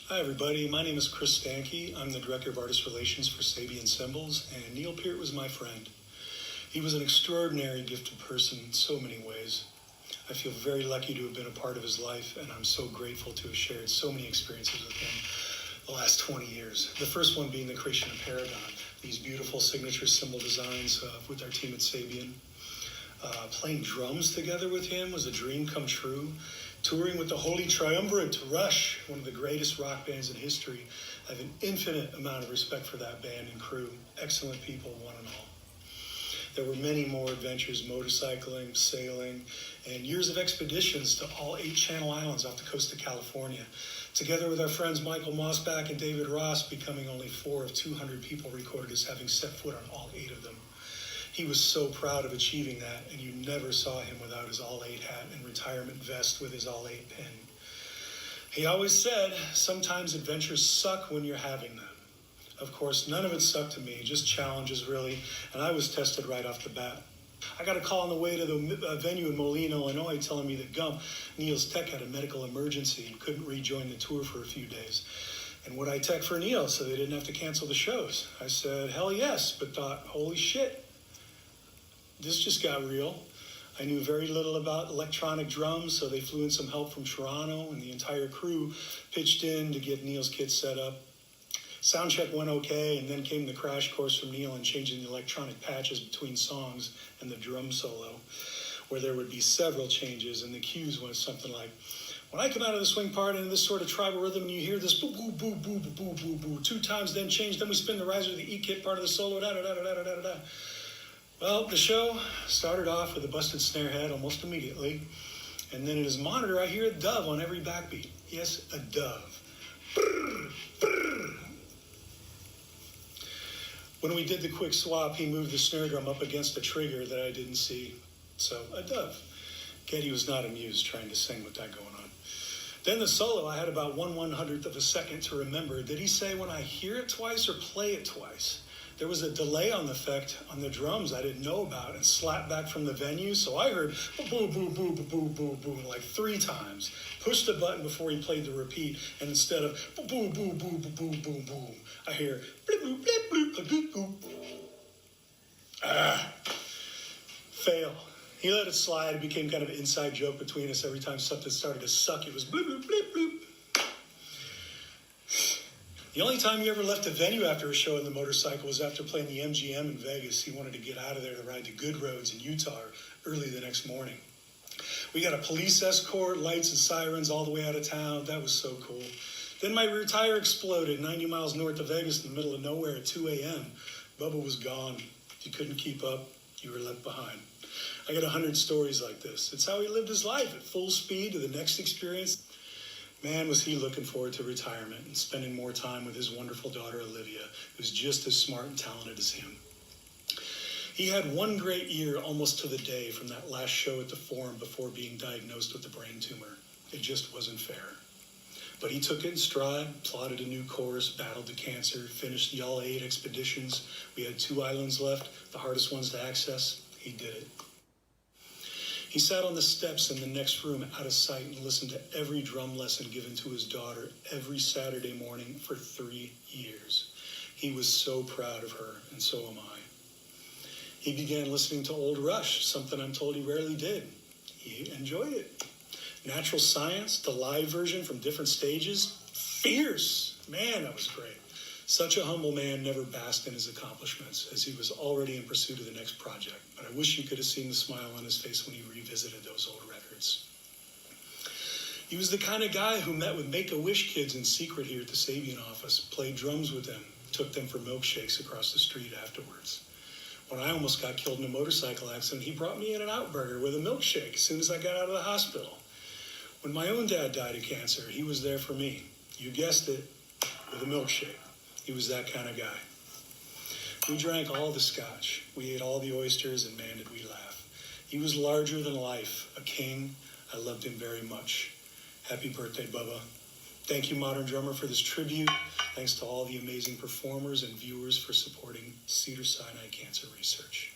Hi everybody, my name is Chris Stankee. I'm the Director of Artist Relations for Sabian Cymbals, and Neil Peart was my friend. He was an extraordinary, gifted person in so many ways. I feel very lucky to have been a part of his life, and I'm so grateful to have shared so many experiences with him the last 20 years. The first one being the creation of Paragon, these beautiful signature cymbal designs with our team at Sabian. Playing drums together with him was a dream come true. Touring with the Holy Triumvirate, Rush, one of the greatest rock bands in history. I have an infinite amount of respect for that band and crew. Excellent people, one and all. There were many more adventures, motorcycling, sailing, and years of expeditions to all 8 Channel Islands off the coast of California. Together with our friends Michael Mossback and David Ross, becoming only 4 of 200 people recorded as having set foot on all 8 of them. He was so proud of achieving that, and you never saw him without his All-8 hat and retirement vest with his All-8 pin. He always said, sometimes adventures suck when you're having them. Of course, none of it sucked to me, just challenges really, and I was tested right off the bat. I got a call on the way to the venue in Moline, Illinois, telling me that Gump, Neil's tech, had a medical emergency and couldn't rejoin the tour for a few days. And would I tech for Neil so they didn't have to cancel the shows? I said, hell yes, but thought, holy shit. This just got real. I knew very little about electronic drums, so they flew in some help from Toronto, and the entire crew pitched in to get Neil's kit set up. Sound check went okay, and then came the crash course from Neil in changing the electronic patches between songs and the drum solo, where there would be several changes, and the cues went something like, when I come out of the swing part into this sort of tribal rhythm, and you hear this boo, boo, boo, boo, boo, boo, boo, boo, 2 times, then change, then we spin the riser to the E-kit part of the solo, da-da-da-da-da-da-da-da. Well, the show started off with a busted snare head almost immediately, and then in his monitor, I hear a dove on every backbeat. Yes, a dove. Brrr, brrr. When we did the quick swap, he moved the snare drum up against a trigger that I didn't see. So, a dove. Getty was not amused trying to sing with that going on. Then the solo, I had about 1/100th of a second to remember. Did he say when I hear it twice or play it twice? There was a delay on the effect on the drums I didn't know about and slapped back from the venue, so I heard boo, boo, boo, boo, boo, boo, boo, like 3 times. Pushed the button before he played the repeat, and instead of boo, boo, boo, boo, boo, boo, boo, boo, I hear bloop, bloop, bloop, bloop, bloop, bloop. Fail. He let it slide. It became kind of an inside joke between us. Every time something started to suck, it was bloop, bloop, bloop, bloop. The only time he ever left the venue after a show on the motorcycle was after playing the MGM in Vegas. He wanted to get out of there to ride to Good Roads in Utah early the next morning. We got a police escort, lights and sirens all the way out of town. That was so cool. Then my rear tire exploded 90 miles north of Vegas in the middle of nowhere at 2 a.m. Bubba was gone. If you couldn't keep up, you were left behind. I got 100 stories like this. It's how he lived his life at full speed to the next experience. Man, was he looking forward to retirement and spending more time with his wonderful daughter, Olivia, who's just as smart and talented as him. He had one great year almost to the day from that last show at the Forum before being diagnosed with a brain tumor. It just wasn't fair. But he took it in stride, plotted a new course, battled the cancer, finished the All-8 expeditions. We had 2 islands left, the hardest ones to access. He did it. He sat on the steps in the next room out of sight and listened to every drum lesson given to his daughter every Saturday morning for 3 years. He was so proud of her, and so am I. He began listening to old Rush, something I'm told he rarely did. He enjoyed it. Natural Science, the live version from different stages, fierce. Man, that was great. Such a humble man, never basked in his accomplishments, as he was already in pursuit of the next project. But I wish you could have seen the smile on his face when he revisited those old records. He was the kind of guy who met with Make-A-Wish kids in secret here at the Sabian office, played drums with them, took them for milkshakes across the street afterwards. When I almost got killed in a motorcycle accident, he brought me In-N-Out burger with a milkshake as soon as I got out of the hospital. When my own dad died of cancer, he was there for me. You guessed it, with a milkshake. He was that kind of guy. We drank all the scotch. We ate all the oysters, and man, did we laugh. He was larger than life, a king. I loved him very much. Happy birthday, Bubba. Thank you, Modern Drummer, for this tribute. Thanks to all the amazing performers and viewers for supporting Cedar-Sinai Cancer Research.